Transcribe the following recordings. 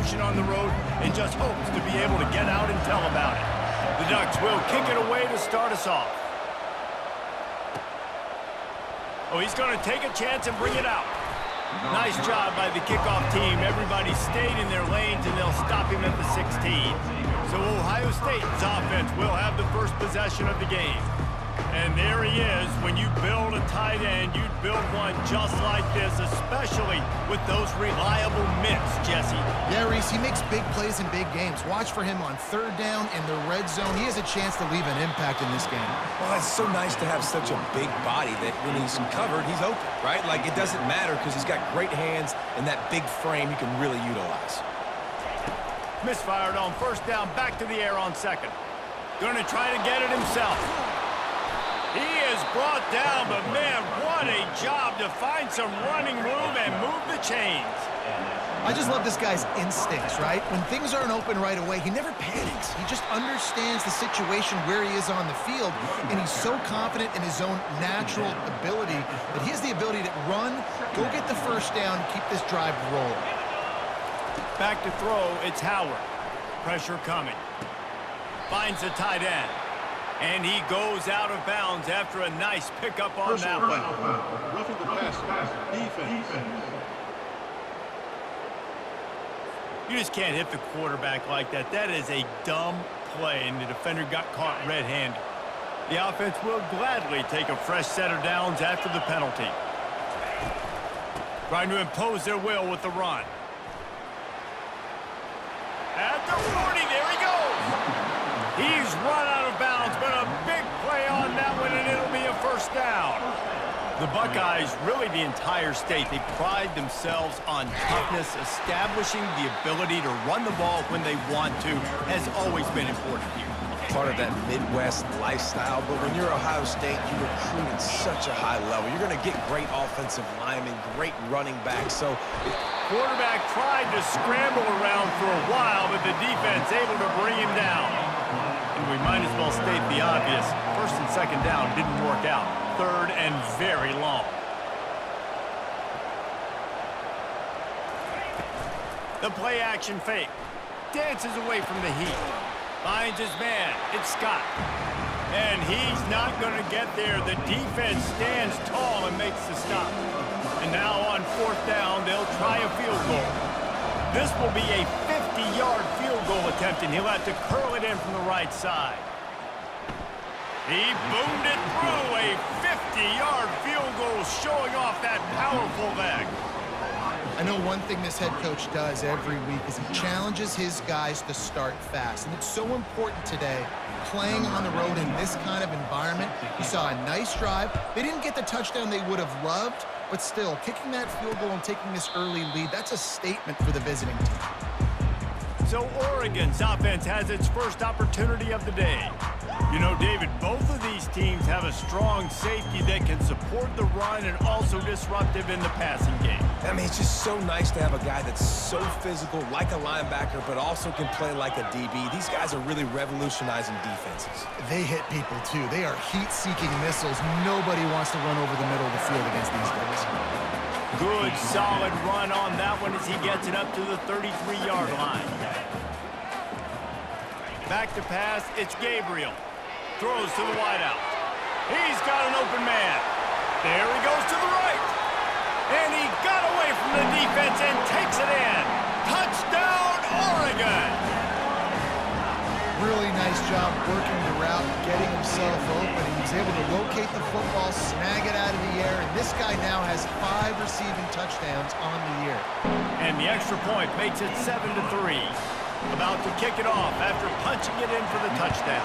emotion on the road and just hopes to be able to get out and tell about it. The Ducks will kick it away to start us off. Oh, he's going to take a chance and bring it out. Nice job by the kickoff team. Everybody stayed in their lanes, and they'll stop him at the 16. So Ohio State's offense will have the first possession of the game. And there he is. When you build a tight end, you build one just like this, especially with those reliable mitts, Jesse. Yeah, Reese, he makes big plays in big games. Watch for him on third down in the red zone. He has a chance to leave an impact in this game. Well, it's so nice to have such a big body that when he's covered, he's open, right? Like, it doesn't matter because he's got great hands and that big frame he can really utilize. Misfired on first down, back to the air on second. Going to try to get it himself. He is brought down, but man, what a job to find some running room and move the chains. I just love this guy's instincts, right? When things aren't open right away, he never panics. He just understands the situation where he is on the field, and he's so confident in his own natural ability that he has the ability to run, go get the first down, keep this drive rolling. Back to throw, it's Howard. Pressure coming. Finds the tight end. And he goes out of bounds after a nice pickup on that one. Roughing the passer. Defense. You just can't hit the quarterback like that. That is a dumb play, and the defender got caught red-handed. The offense will gladly take a fresh set of downs after the penalty. Trying to impose their will with the run. At the 40, there he goes. He's run out of bounds, but a big play on that one, and it'll be a first down. The Buckeyes, really the entire state, they pride themselves on toughness. Establishing the ability to run the ball when they want to has always been important here. Part of that Midwest lifestyle, but when you're Ohio State, you recruit at such a high level. You're going to get great offensive linemen, great running backs. So quarterback tried to scramble around for a while, but the defense able to bring him down. And we might as well state the obvious. First and second down didn't work out. Third and very long. The play action fake. Dances away from the heat. Finds his man. It's Scott. And he's not going to get there. The defense stands tall and makes the stop. And now on fourth down, they'll try a field goal. This will be a 50-yard field goal attempt, and he'll have to curl it in from the right side. He boomed it through. A 50-yard field goal showing off that powerful leg. I know one thing this head coach does every week is he challenges his guys to start fast. And it's so important today, playing on the road in this kind of environment. You saw a nice drive. They didn't get the touchdown they would have loved, but still, kicking that field goal and taking this early lead, that's a statement for the visiting team. So Oregon's offense has its first opportunity of the day. You know, David, both of these teams have a strong safety that can support the run and also disruptive in the passing game. I mean, it's just so nice to have a guy that's so physical, like a linebacker, but also can play like a DB. These guys are really revolutionizing defenses. They hit people, too. They are heat-seeking missiles. Nobody wants to run over the middle of the field against these guys. Good, solid run on that one as he gets it up to the 33-yard line. Back to pass, it's Gabriel. Throws to the wideout. He's got an open man. There he goes to the right. And he got away from the defense and takes it in. Touchdown, Oregon! Really nice job working the route, getting himself open. He was able to locate the football, snag it out of the air, and this guy now has 5 receiving touchdowns on the year. And the extra point makes it 7-3. About to kick it off after punching it in for the touchdown.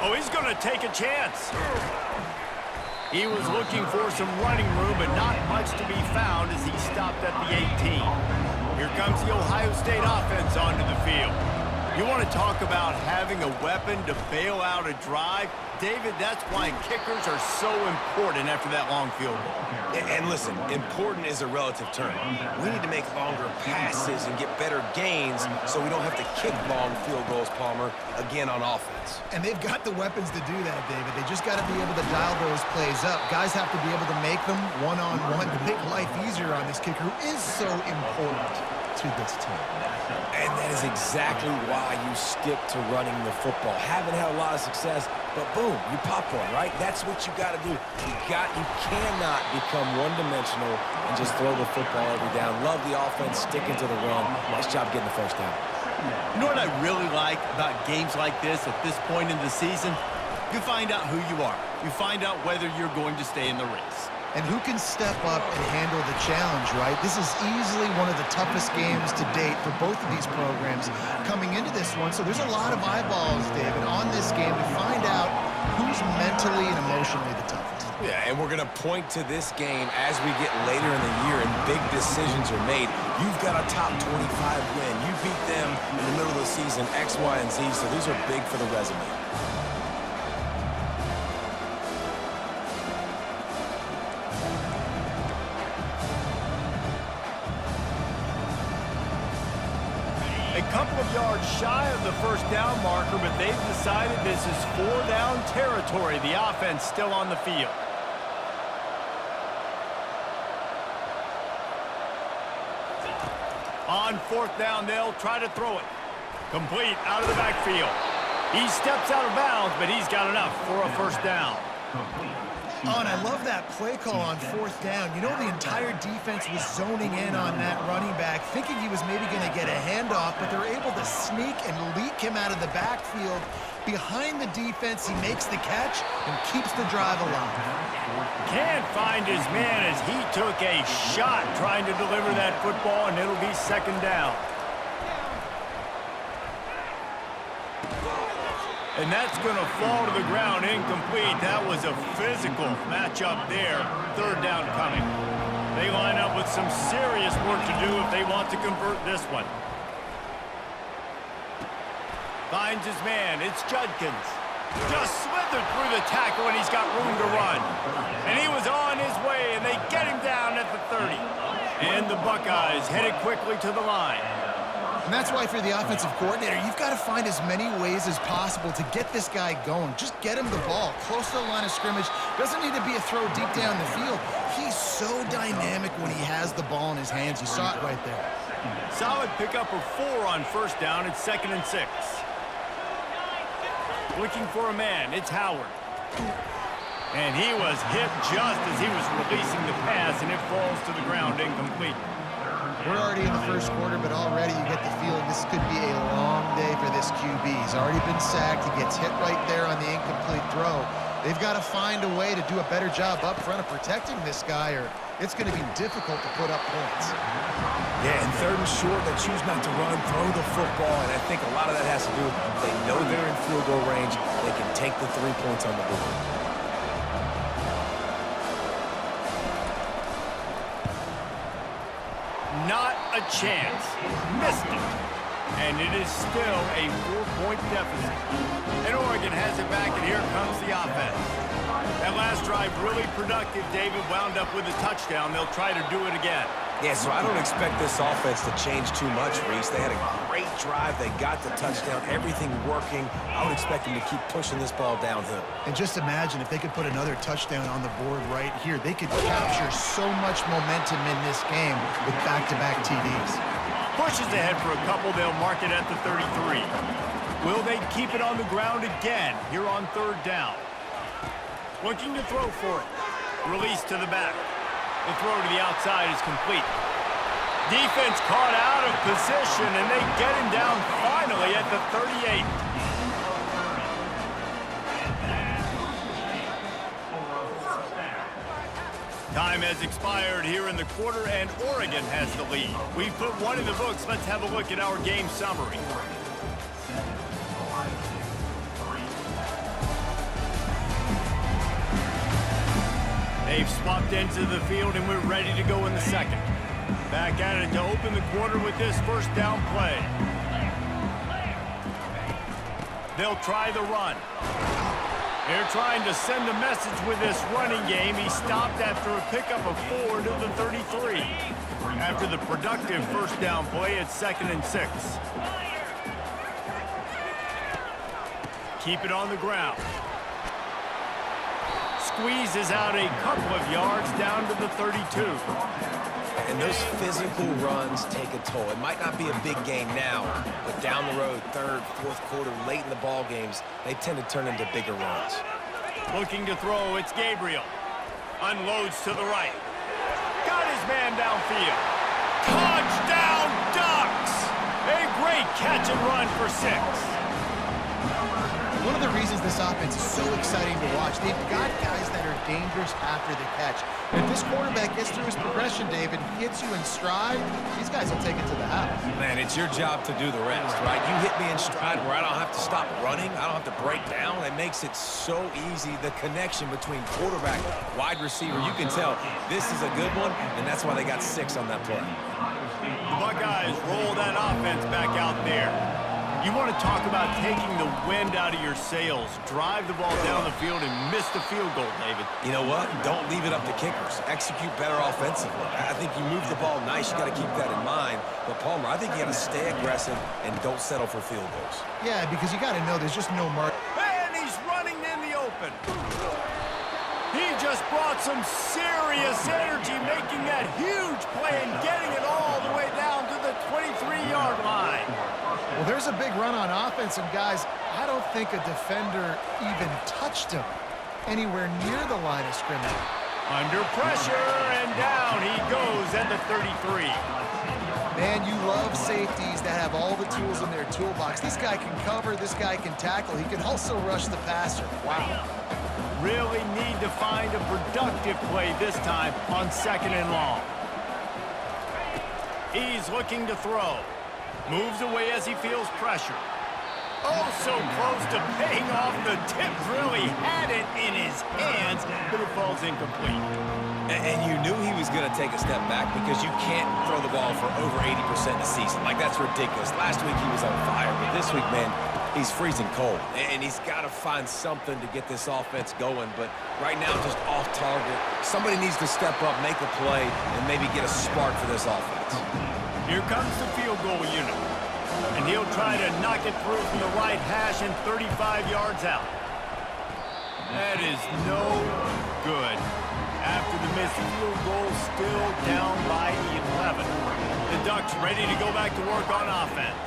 Oh, he's going to take a chance. He was looking for some running room, but not much to be found as he stopped at the 18. Here comes the Ohio State offense onto the field. You want to talk about having a weapon to bail out a drive? David, that's why kickers are so important after that long field goal. And listen, important is a relative term. We need to make longer passes and get better gains so we don't have to kick long field goals, Palmer, again on offense. And they've got the weapons to do that, David. They just got to be able to dial those plays up. Guys have to be able to make them one-on-one to make life easier on this kicker who is so important to this team. And that is exactly why you stick to running the football. Haven't had a lot of success, but boom, you pop one, right? That's what you got to do. You cannot become one-dimensional and just throw the football every down. Love the offense, sticking to the run. Nice job getting the first down. You know what I really like about games like this at this point in the season? You find out who you are. You find out whether you're going to stay in the race. And who can step up and handle the challenge, right? This is easily one of the toughest games to date for both of these programs coming into this one. So there's a lot of eyeballs, David, on this game to find out who's mentally and emotionally the toughest. Yeah, and we're going to point to this game as we get later in the year and big decisions are made. You've got a top 25 win. You beat them in the middle of the season, X, Y, and Z, so these are big for the resume. A couple of yards shy of the first down marker, but they've decided this is 4-down territory. The offense still on the field. On 4th down, they'll try to throw it. Complete out of the backfield. He steps out of bounds, but he's got enough for a first down. Oh, and I love that play call on 4th down. You know, the entire defense was zoning in on that running back, thinking he was maybe going to get a handoff, but they're able to sneak and leak him out of the backfield. Behind the defense, he makes the catch and keeps the drive alive. Can't find his man as he took a shot trying to deliver that football, and it'll be 2nd down. And that's going to fall to the ground incomplete. That was a physical matchup there. 3rd down coming. They line up with some serious work to do if they want to convert this one. Finds his man. It's Judkins. Just slithered through the tackle, and he's got room to run. And he was on his way, and they get him down at the 30. And the Buckeyes headed quickly to the line. And that's why for the offensive coordinator, you've got to find as many ways as possible to get this guy going. Just get him the ball close to the line of scrimmage. Doesn't need to be a throw deep down the field. He's so dynamic when he has the ball in his hands. You saw it right there. Solid pickup of 4 on 1st down. It's 2nd and 6. Looking for a man. It's Howard. And he was hit just as he was releasing the pass, and it falls to the ground incomplete. We're already in the first quarter, but already you get the feeling this could be a long day for this QB. He's already been sacked. He gets hit right there on the incomplete throw. They've got to find a way to do a better job up front of protecting this guy, or it's going to be difficult to put up points. Yeah, and 3rd and short, they choose not to run, throw the football, and I think a lot of that has to do with they know they're in field goal range. They can take the 3 points on the board. Not a chance. Missed it. And it is still a 4-point deficit. And Oregon has it back, and here comes the offense. That last drive really productive. David wound up with a touchdown. They'll try to do it again. Yeah, so I don't expect this offense to change too much, Reese. They had a great drive. They got the touchdown. Everything working. I would expect them to keep pushing this ball downhill. And just imagine if they could put another touchdown on the board right here. They could capture so much momentum in this game with back-to-back TDs. Pushes ahead for a couple. They'll mark it at the 33. Will they keep it on the ground again here on 3rd down? Looking to throw for it. Release to the back. The throw to the outside is complete. Defense caught out of position, and they get him down finally at the 38. Time has expired here in the quarter, and Oregon has the lead. We've put one in the books. Let's have a look at our game summary. They've swapped into the field, and we're ready to go in the 2nd. Back at it to open the quarter with this 1st down play. They'll try the run. They're trying to send a message with this running game. He stopped after a pickup of 4 to the 33. After the productive first down play, it's 2nd and 6. Keep it on the ground. Squeezes out a couple of yards down to the 32. And those physical runs take a toll. It might not be a big game now, but down the road, third, fourth quarter, late in the ball games, they tend to turn into bigger runs. Looking to throw, it's Gabriel. Unloads to the right. Got his man downfield. Touchdown, Ducks! A great catch and run for 6. One of the reasons this offense is so exciting to watch, they've got guys that are dangerous after the catch. If this quarterback gets through his progression, David, hits you in stride, these guys will take it to the house. Man, it's your job to do the rest, right? You hit me in stride where I don't have to stop running. I don't have to break down. It makes it so easy, the connection between quarterback, wide receiver. You can tell this is a good one, and that's why they got 6 on that play. The Buckeyes roll that offense back out there. You want to talk about taking the wind out of your sails. Drive the ball down the field and miss the field goal, David. You know what? Don't leave it up to kickers. Execute better offensively. I think you move the ball nice. You got to keep that in mind. But, Palmer, I think you got to stay aggressive and don't settle for field goals. Yeah, because you got to know there's just no mark. And he's running in the open. He just brought some serious energy, making that huge play and getting it all the way down to the 23-yard line. Well, there's a big run on offense, and guys, I don't think a defender even touched him anywhere near the line of scrimmage. Under pressure, and down he goes at the 33. Man, you love safeties that have all the tools in their toolbox. This guy can cover, this guy can tackle. He can also rush the passer. Wow. Really need to find a productive play this time on 2nd and long. He's looking to throw. Moves away as he feels pressure. Oh, so close to paying off. The tip really had it in his hands, but it falls incomplete. And you knew he was going to take a step back because you can't throw the ball for over 80% a season. Like, that's ridiculous. Last week he was on fire, but this week, man, he's freezing cold. And he's got to find something to get this offense going. But right now, just off target. Somebody needs to step up, make a play, and maybe get a spark for this offense. Here comes the field goal unit. And he'll try to knock it through from the right hash and 35 yards out. That is no good. After the missed field goal, still down by 11. The Ducks ready to go back to work on offense.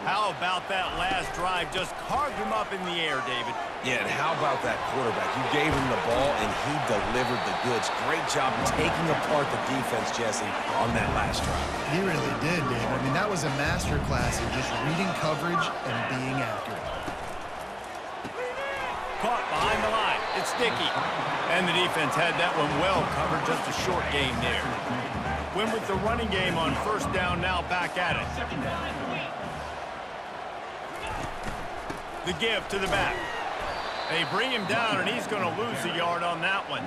How about that last drive? Just carved him up in the air, David. Yeah, and how about that quarterback? You gave him the ball, and he delivered the goods. Great job taking apart the defense, Jesse, on that last drive. He really did, Dave. I mean, that was a masterclass in just reading coverage and being accurate. Caught behind the line. It's Dickey. And the defense had that one well covered. Just a short game there. Win with the running game on 1st down, now back at it. The give to the back. They bring him down, and he's going to lose a yard on that one.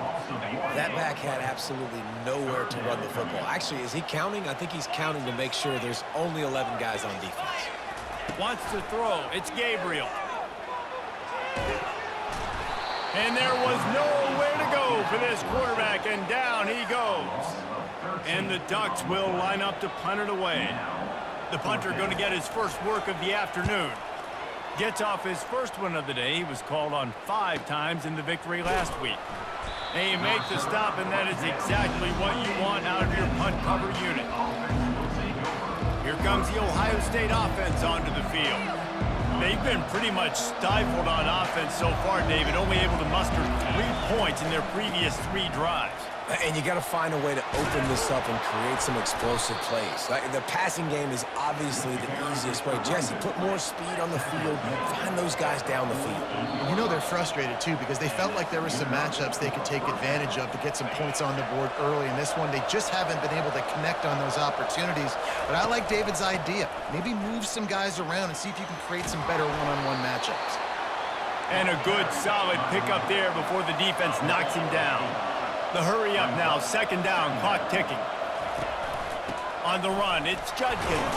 That back had absolutely nowhere to run the football. Actually, is he counting? I think he's counting to make sure there's only 11 guys on defense. Wants to throw. It's Gabriel. And there was nowhere to go for this quarterback, and down he goes. And the Ducks will line up to punt it away. The punter going to get his first work of the afternoon. Gets off his first one of the day. He was called on 5 times in the victory last week. And you make the stop, and that is exactly what you want out of your punt cover unit. Here comes the Ohio State offense onto the field. They've been pretty much stifled on offense so far, David, only able to muster 3 points in their previous 3 drives. And you got to find a way to open this up and create some explosive plays. Like, the passing game is obviously the easiest way. Jesse, put more speed on the field. Find those guys down the field. You know they're frustrated, too, because they felt like there were some matchups they could take advantage of to get some points on the board early. In this one, they just haven't been able to connect on those opportunities. But I like David's idea. Maybe move some guys around and see if you can create some better one-on-one matchups. And a good, solid pickup there before the defense knocks him down. The hurry up now, 2nd down, clock ticking. On the run, it's Judkins.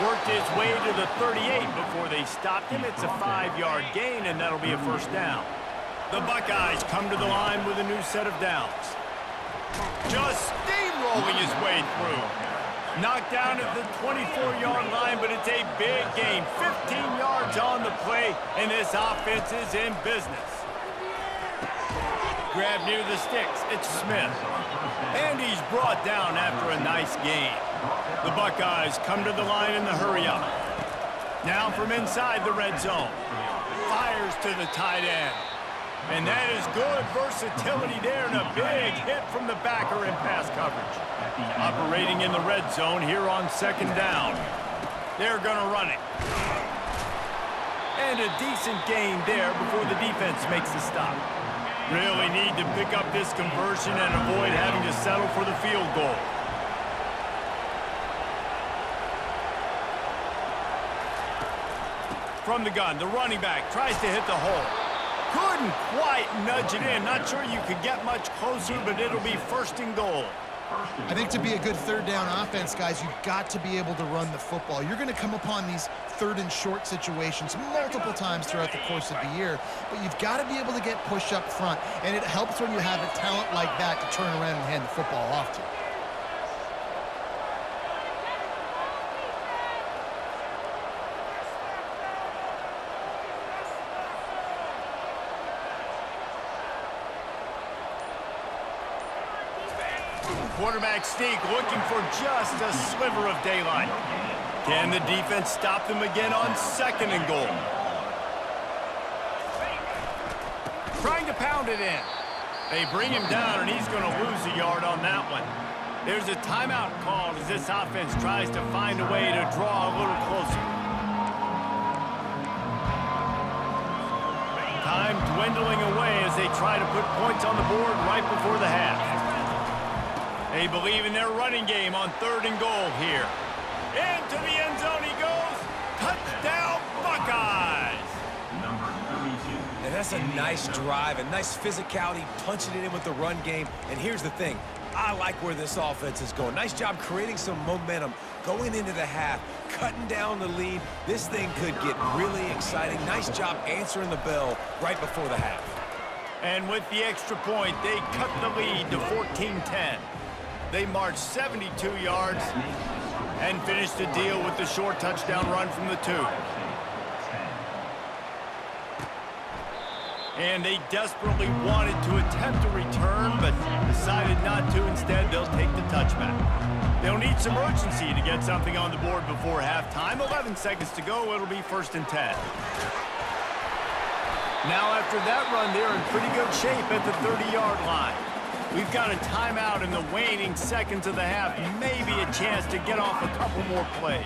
Worked his way to the 38 before they stopped him. It's a 5-yard gain, and that'll be a first down. The Buckeyes come to the line with a new set of downs. Just steamrolling his way through. Knocked down at the 24-yard line, but it's a big gain. 15 yards on the play, and this offense is in business. Grab near the sticks. It's Smith. And he's brought down after a nice gain. The Buckeyes come to the line in the hurry-up. Now from inside the red zone. Fires to the tight end. And that is good versatility there, and a big hit from the backer in pass coverage. Operating in the red zone here on second down. They're going to run it. And a decent gain there before the defense makes the stop. Really need to pick up this conversion and avoid having to settle for the field goal. From the gun, the running back tries to hit the hole. Couldn't quite nudge it in. Not sure you could get much closer, but it'll be first and goal. I think to be a good third down offense, guys, you've got to be able to run the football. You're going to come upon these third and short situations multiple times throughout the course of the year, but you've got to be able to get push up front, and it helps when you have a talent like that to turn around and hand the football off to. Quarterback sneak looking for just a sliver of daylight. Can the defense stop them again on second and goal? Trying to pound it in. They bring him down, and he's going to lose a yard on that one. There's a timeout called as this offense tries to find a way to draw a little closer. Time dwindling away as they try to put points on the board right before the half. They believe in their running game on third and goal here. Into the end zone he goes. Touchdown, Buckeyes! And that's a nice drive, a nice physicality, punching it in with the run game. And here's the thing. I like where this offense is going. Nice job creating some momentum, going into the half, cutting down the lead. This thing could get really exciting. Nice job answering the bell right before the half. And with the extra point, they cut the lead to 14-10. They marched 72 yards and finished the deal with the short touchdown run from the 2. And they desperately wanted to attempt a return, but decided not to. Instead, they'll take the touchback. They'll need some urgency to get something on the board before halftime. 11 seconds to go. It'll be first and 10. Now, after that run, they're in pretty good shape at the 30-yard line. We've got a timeout in the waning seconds of the half. Maybe a chance to get off a couple more plays.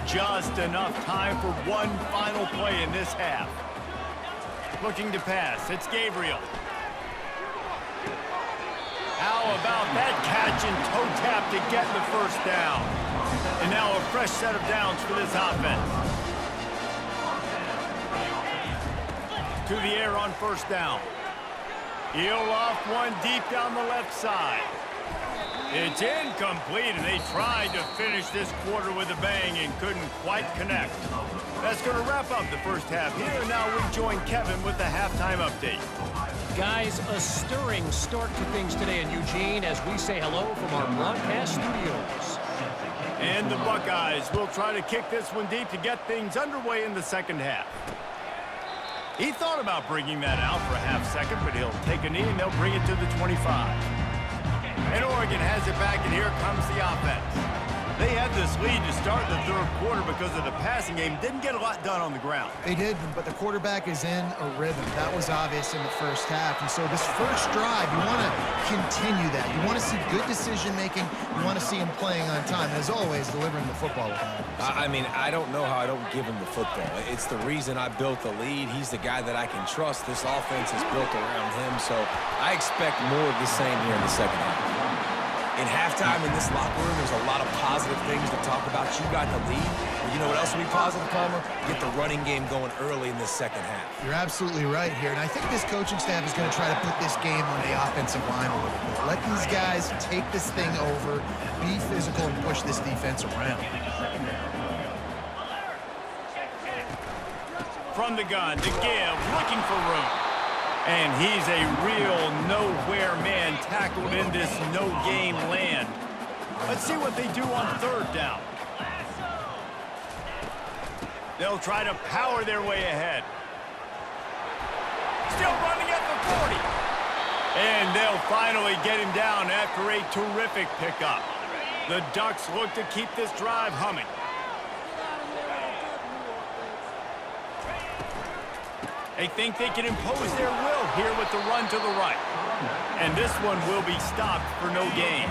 Just enough time for one final play in this half. Looking to pass. It's Gabriel. How about that catch and toe tap to get the first down? And now a fresh set of downs for this offense. To the air on first down. He'll off one deep down the left side. It's incomplete, and they tried to finish this quarter with a bang and couldn't quite connect. That's going to wrap up the first half here, and now we join Kevin with the halftime update. Guys, a stirring start to things today in Eugene as we say hello from our broadcast studios. And the Buckeyes will try to kick this one deep to get things underway in the second half. He thought about bringing that out for a half second, but he'll take a knee and they'll bring it to the 25. And Oregon has it back, and here comes the offense. They had this lead to start the third quarter because of the passing game. Didn't get a lot done on the ground. They did, but the quarterback is in a rhythm. That was obvious in the first half. And so this first drive, you want to continue that. You want to see good decision-making. You want to see him playing on time. And as always, delivering the football. I mean, I don't know how I don't give him the football. It's the reason I built the lead. He's the guy that I can trust. This offense is built around him. So I expect more of the same here in the second half. In halftime in this locker room, there's a lot of positive things to talk about. You got the lead. But you know what else will be positive, Palmer? Get the running game going early in this second half. You're absolutely right here. And I think this coaching staff is going to try to put this game on the offensive line a little bit. Let these guys take this thing over, be physical, and push this defense around. from the gun to give, looking for room. And he's a real nowhere man tackled in this no-game land. Let's see what they do on third down. They'll try to power their way ahead. Still running at the 40. And they'll finally get him down after a terrific pickup. The Ducks look to keep this drive humming. They think they can impose their will here with the run to the right. And this one will be stopped for no gain.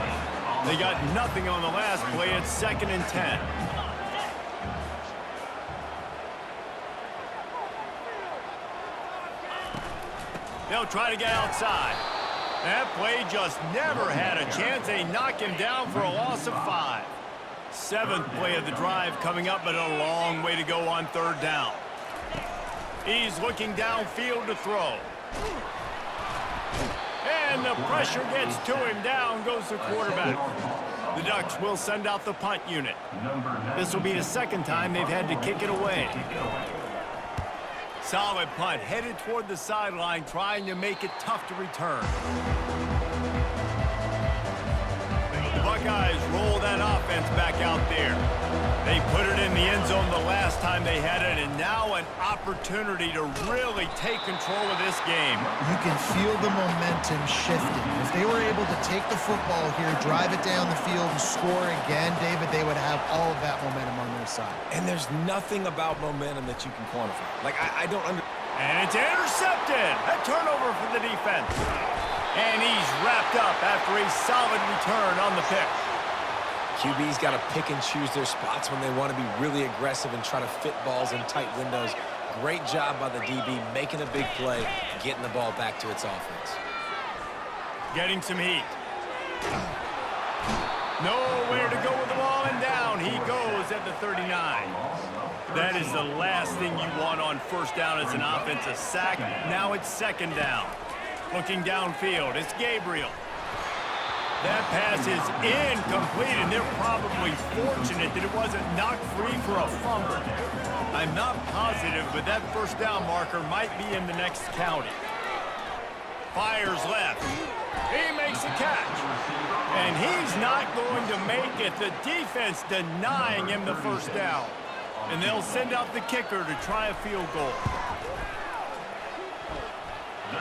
They got nothing on the last play. It's 2nd and 10. They'll try to get outside. That play just never had a chance. They knock him down for a loss of 5. 7th play of the drive coming up, but a long way to go on third down. He's looking downfield to throw. And the pressure gets to him. Down goes the quarterback. The Ducks will send out the punt unit. This will be the second time they've had to kick it away. Solid punt, headed toward the sideline, trying to make it tough to return. The Buckeyes roll that offense back out there. They put it in the end zone the last time they had it, and now an opportunity to really take control of this game. You can feel the momentum shifting. If they were able to take the football here, drive it down the field, and score again, David, they would have all of that momentum on their side. And there's nothing about momentum that you can quantify. Like, I don't understand. And it's intercepted. A turnover for the defense. And he's wrapped up after a solid return on the pick. QB's got to pick and choose their spots when they want to be really aggressive and try to fit balls in tight windows. Great job by the DB making a big play, getting the ball back to its offense. Getting some heat. Nowhere to go with the ball, and down he goes at the 39. That is the last thing you want on first down as an offensive sack. Now it's 2nd down. Looking downfield, it's Gabriel. That pass is incomplete, and they're probably fortunate that it wasn't knocked free for a fumble. I'm not positive, but that first down marker might be in the next county. Fires left. He makes a catch. And he's not going to make it. The defense denying him the first down. And they'll send out the kicker to try a field goal.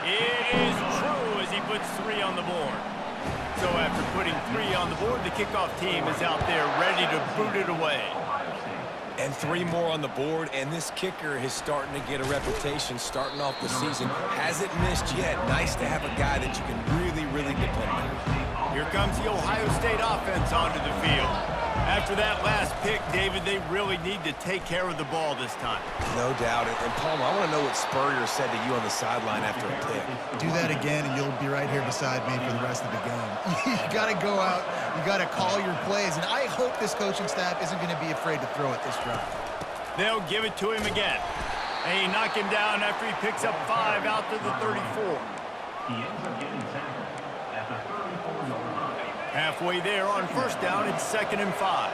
It is true as he puts 3 on the board. So after putting 3 on the board, the kickoff team is out there ready to boot it away. And 3 more on the board, and this kicker is starting to get a reputation starting off the season. Hasn't missed yet. Nice to have a guy that you can really, really depend on. Here comes the Ohio State offense onto the field. After that last pick, David, they really need to take care of the ball this time. No doubt. And Palmer, I want to know what Spurrier said to you on the sideline after a pick. Do that again, and you'll be right here beside me for the rest of the game. You got to go out. You got to call your plays, and I hope this coaching staff isn't going to be afraid to throw it this drive. They'll give it to him again. And he knock him down after he picks up 5 out to the 34. He ends up getting tackled at the 34-yard line. Halfway there on first down, it's 2nd and 5.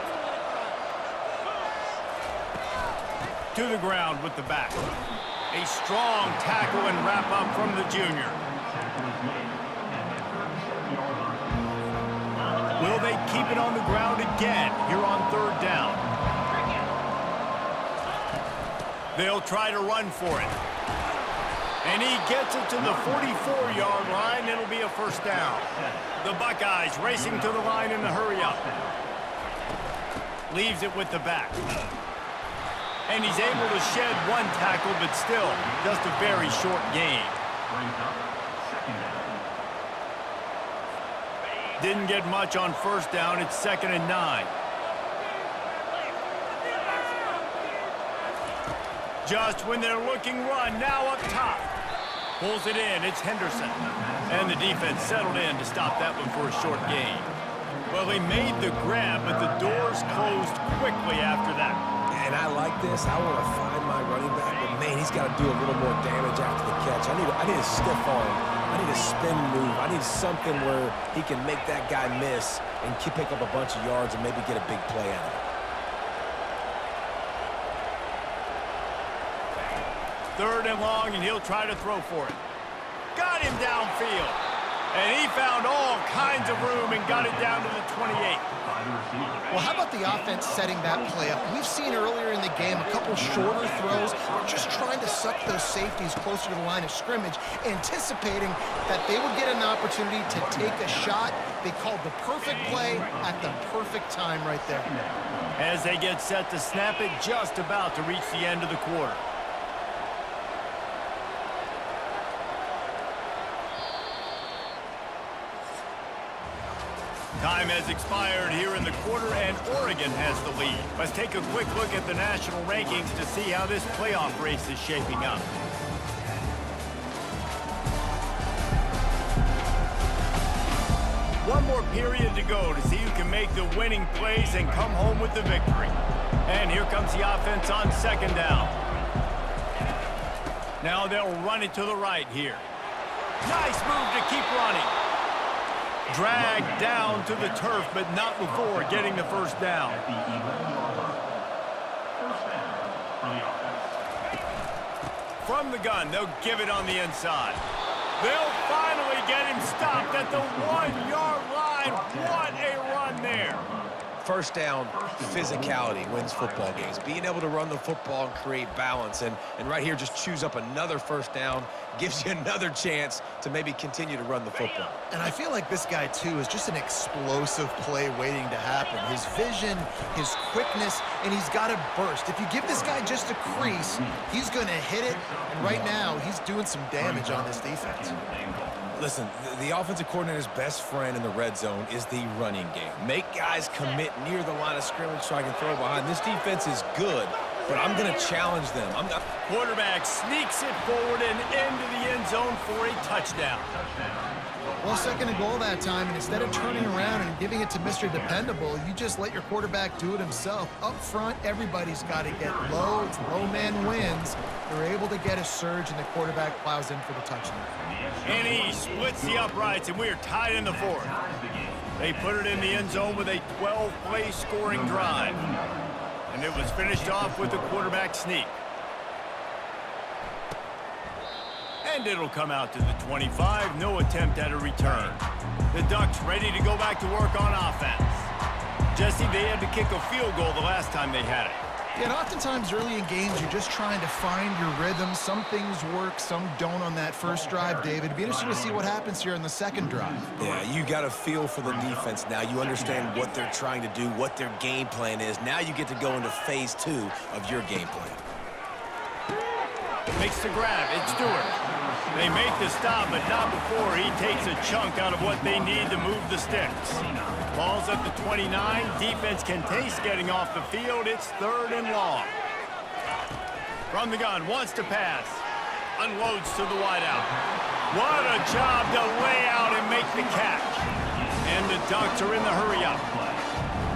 To the ground with the back. A strong tackle and wrap up from the junior. Will they keep it on the ground again here on third down? They'll try to run for it. And he gets it to the 44-yard line. It'll be a first down. The Buckeyes racing to the line in the hurry-up. Leaves it with the back. And he's able to shed 1 tackle, but still just a very short gain. Didn't get much on first down. It's 2nd and 9. Just when they're looking run, now up top. Pulls it in, it's Henderson. And the defense settled in to stop that one for a short gain. Well, he made the grab, but the doors closed quickly after that. And I like this. I want to find my running back, but man, he's got to do a little more damage after the catch. I need a stiff arm. I need a spin move. I need something where he can make that guy miss and pick up a bunch of yards and maybe get a big play out of it. 3rd and long, and he'll try to throw for it. Got him downfield. And he found all kinds of room and got it down to the 28. Well, how about the offense setting that play up? We've seen earlier in the game a couple shorter throws. They're just trying to suck those safeties closer to the line of scrimmage, anticipating that they would get an opportunity to take a shot. They called the perfect play at the perfect time right there. As they get set to snap it, just about to reach the end of the quarter. Time has expired here in the quarter, and Oregon has the lead. Let's take a quick look at the national rankings to see how this playoff race is shaping up. One more period to go to see who can make the winning plays and come home with the victory. And here comes the offense on 2nd down. Now they'll run it to the right here. Nice move to keep running. Dragged down to the turf, but not before getting the 1st down. From the gun, they'll give it on the inside. They'll finally get him stopped at the 1-yard line. What a run there. 1st down, physicality wins football games. Being able to run the football and create balance. And right here, just choose up another 1st down, gives you another chance to maybe continue to run the football. And I feel like this guy, too, is just an explosive play waiting to happen. His vision, his quickness, and he's got a burst. If you give this guy just a crease, he's going to hit it. And right now, he's doing some damage on this defense. Listen, the offensive coordinator's best friend in the red zone is the running game. Make guys commit near the line of scrimmage so I can throw behind. This defense is good, but I'm going to challenge them. Quarterback sneaks it forward and into the end zone for a touchdown. Well, 2nd and goal that time, and instead of turning around and giving it to Mr. Dependable, you just let your quarterback do it himself. Up front, everybody's got to get low. It's low man wins. They're able to get a surge, and the quarterback plows in for the touchdown. And he splits the uprights, and we're tied in the 4th. They put it in the end zone with a 12-play scoring drive. And it was finished off with the quarterback sneak. And it'll come out to the 25. No attempt at a return. The Ducks ready to go back to work on offense. Jesse, they had to kick a field goal the last time they had it. Yeah, and oftentimes early in games, you're just trying to find your rhythm. Some things work, some don't on that 1st drive, David. It'd be interesting to see what happens here in the 2nd drive. Yeah, you got a feel for the defense now. You understand what they're trying to do, what their game plan is. Now you get to go into phase 2 of your game plan. Makes the grab. It's Stewart. They make the stop, but not before he takes a chunk out of what they need to move the sticks. Ball's at the 29. Defense can taste getting off the field. It's 3rd and long. From the gun, wants to pass. Unloads to the wideout. What a job to lay out and make the catch. And the Ducks are in the hurry-up.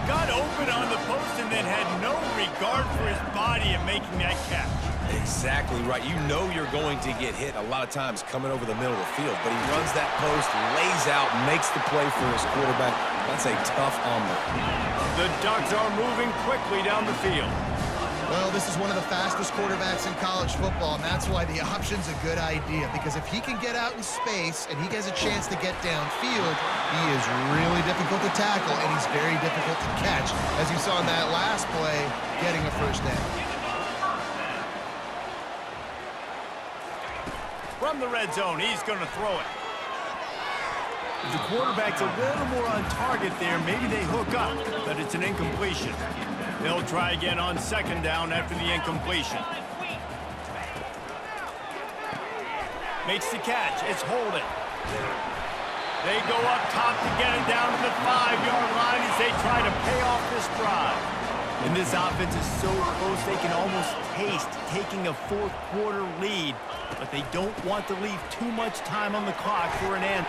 Got open on the post and then had no regard for his body in making that catch. Exactly right. You know you're going to get hit a lot of times coming over the middle of the field, but he runs that post, lays out, makes the play for his quarterback. That's a tough omelet. The Ducks are moving quickly down the field. Well, this is one of the fastest quarterbacks in college football, and that's why the option's a good idea, because if he can get out in space and he has a chance to get downfield, he is really difficult to tackle, and he's very difficult to catch, as you saw in that last play, getting a 1st down. From the red zone, he's going to throw it. If the quarterback's a little more on target there, maybe they hook up, but it's an incompletion. They'll try again on 2nd down after the incompletion. Makes the catch. It's Holden. They go up top to get it down to the 5-yard line as they try to pay off this drive. And this offense is so close they can almost taste taking a 4th quarter lead, but they don't want to leave too much time on the clock for an end.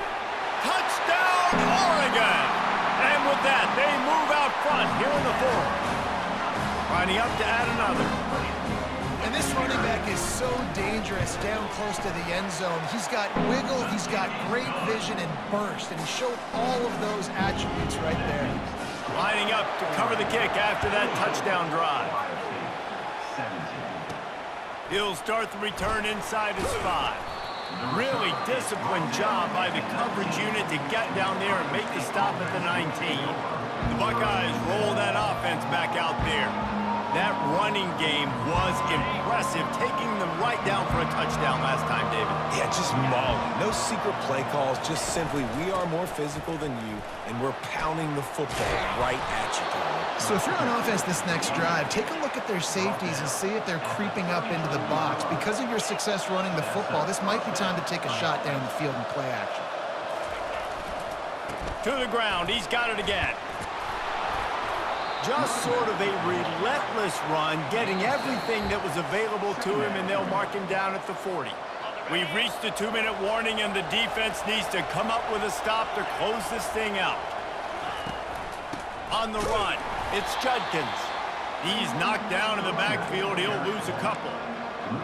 Touchdown, Oregon! And with that, they move out front here in the 4th. Lining up to add another. And this running back is so dangerous down close to the end zone. He's got wiggle, he's got great vision and burst, and he showed all of those attributes right there. Lining up to cover the kick after that touchdown drive. He'll start the return inside his 5. Really disciplined job by the coverage unit to get down there and make the stop at the 19. The Buckeyes roll that offense back out there. That running game was impressive, taking them right down for a touchdown last time, David. Yeah, just mauling. No secret play calls, just simply we are more physical than you, and we're pounding the football right at you, Tom. So if you're on offense this next drive, take a look at their safeties and see if they're creeping up into the box. Because of your success running the football, this might be time to take a shot down the field and play action. To the ground, he's got it again. Just sort of a relentless run, getting everything that was available to him, and they'll mark him down at the 40. We've reached the 2-minute warning, and the defense needs to come up with a stop to close this thing out. On the run, it's Judkins. He's knocked down in the backfield. He'll lose a couple.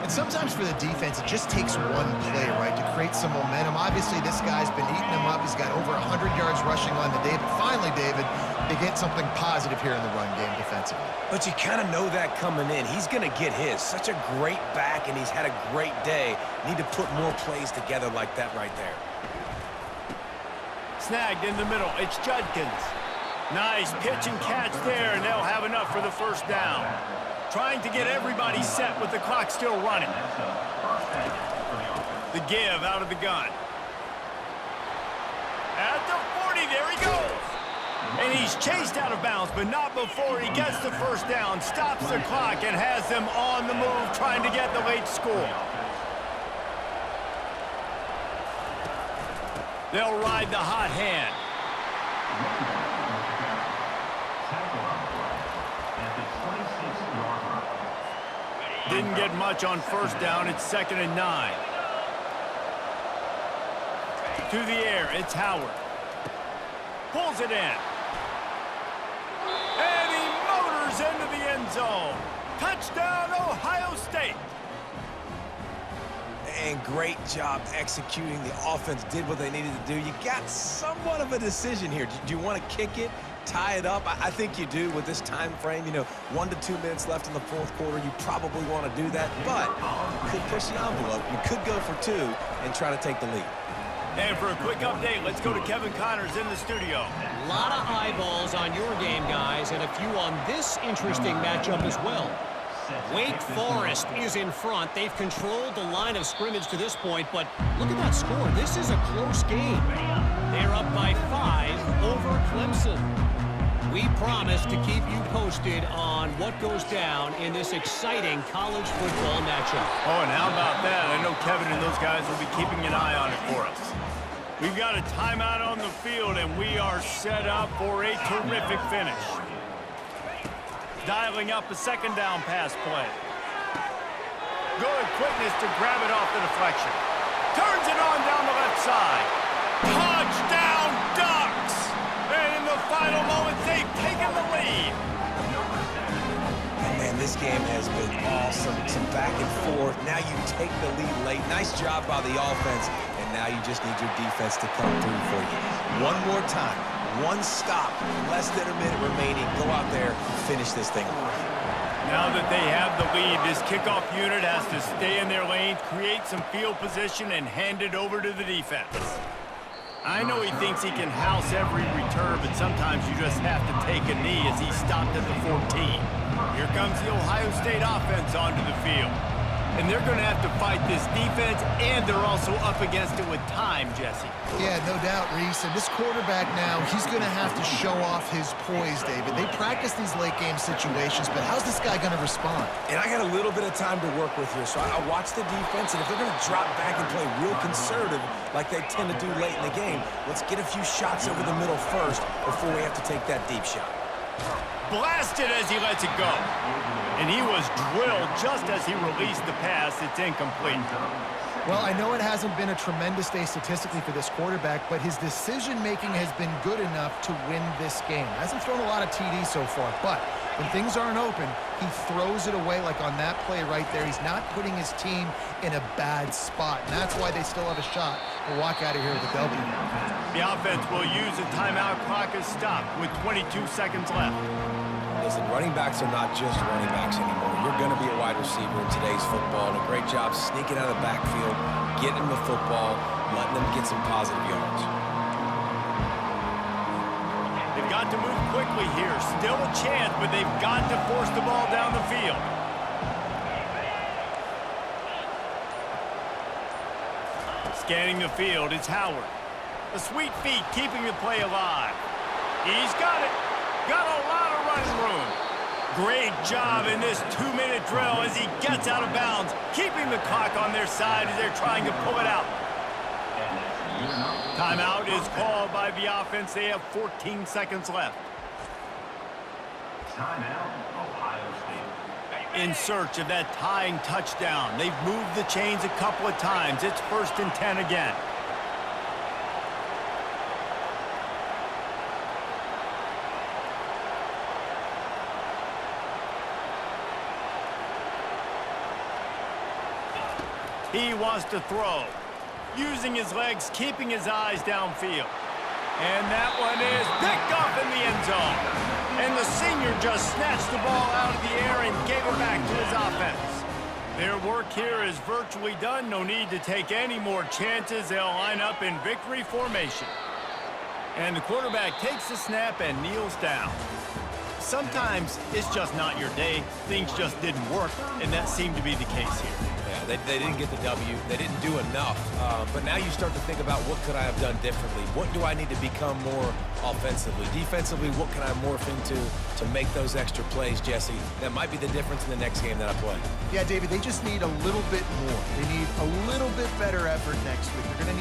And sometimes for the defense, it just takes one play, right, to create some momentum. Obviously, this guy's been eating them up. He's got over 100 yards rushing on the day. But finally, David, they get something positive here in the run game defensively. But you kind of know that coming in. He's going to get his. Such a great back, and he's had a great day. Need to put more plays together like that right there. Snagged in the middle. It's Judkins. Nice pitch and catch there, and they'll have enough for the first down. Trying to get everybody set with the clock still running. The give out of the gun. At the 40, there he goes. And he's chased out of bounds, but not before he gets the first down, stops the clock, and has them on the move trying to get the late score. They'll ride the hot hand. Didn't get much on first down. It's 2nd and 9. To the air, it's Howard. Pulls it in. And he motors into the end zone. Touchdown, Ohio State. And great job executing. The offense did what they needed to do. You got somewhat of a decision here. Do you want to kick it, tie it up? I think you do with this time frame. You know, 1 to 2 minutes left in the fourth quarter. You probably want to do that, but you could push the envelope. You could go for 2 and try to take the lead. And for a quick update, let's go to Kevin Connors in the studio. A lot of eyeballs on your game, guys, and a few on this interesting matchup as well. Wake Forest is in front. They've controlled the line of scrimmage to this point, but look at that score. This is a close game. They're up by 5 over Clemson. We promise to keep you posted on what goes down in this exciting college football matchup. Oh, and how about that? I know Kevin and those guys will be keeping an eye on it for us. We've got a timeout on the field, and we are set up for a terrific finish. Dialing up a 2nd down pass play. Good quickness to grab it off the deflection. Turns it on down the left side. Touchdown, Ducks! And in the final moments, they've taken the lead. And man, this game has been awesome. Some back and forth. Now you take the lead late. Nice job by the offense. And now you just need your defense to come through for you. One more time. One stop. Less than a minute remaining. Go out there and finish this thing off. Now that they have the lead, this kickoff unit has to stay in their lane, create some field position, and hand it over to the defense. I know he thinks he can house every return, but sometimes you just have to take a knee as he stopped at the 14. Here comes the Ohio State offense onto the field. And they're going to have to fight this defense, and they're also up against it with time, Jesse. Yeah, no doubt, Reese. And this quarterback now, he's going to have to show off his poise, David. They practice these late-game situations, but how's this guy going to respond? And I got a little bit of time to work with here, so I watch the defense, and if they're going to drop back and play real conservative like they tend to do late in the game, let's get a few shots over the middle first before we have to take that deep shot. Blasted as he lets it go. And he was drilled just as he released the pass. It's incomplete. Well, I know it hasn't been a tremendous day statistically for this quarterback, but his decision-making has been good enough to win this game. Hasn't thrown a lot of TDs so far, but When things aren't open, he throws it away like on that play right there. He's not putting his team in a bad spot, and that's why they still have a shot to walk out of here with a W. The offense will use a timeout. Clock is stopped with 22 seconds left. Listen, running backs are not just running backs anymore. You're going to be a wide receiver in today's football, and a great job sneaking out of the backfield, getting the football, letting them get some positive yards. They've got to move quickly here. Still a chance, but they've got to force the ball down the field. Scanning the field, it's Howard. A sweet feet keeping the play alive. He's got it. Got a lot of running room. Great job in this 2-minute drill as he gets out of bounds, keeping the clock on their side as they're trying to pull it out. Timeout is called by the offense. They have 14 seconds left. Timeout, Ohio State. In search of that tying touchdown. They've moved the chains a couple of times. It's 1st and 10 again. He wants to throw. Using his legs, keeping his eyes downfield. And that one is picked off in the end zone. And the senior just snatched the ball out of the air and gave it back to his offense. Their work here is virtually done. No need to take any more chances. They'll line up in victory formation. And the quarterback takes the snap and kneels down. Sometimes it's just not your day. Things just didn't work, and that seemed to be the case here. Yeah, they didn't get the W. They didn't do enough. But now you start to think about what could I have done differently? What do I need to become more offensively? Defensively, what can I morph into to make those extra plays, Jesse? That might be the difference in the next game that I play. Yeah, David, they just need a little bit more. They need a little bit better effort next week. They're going to need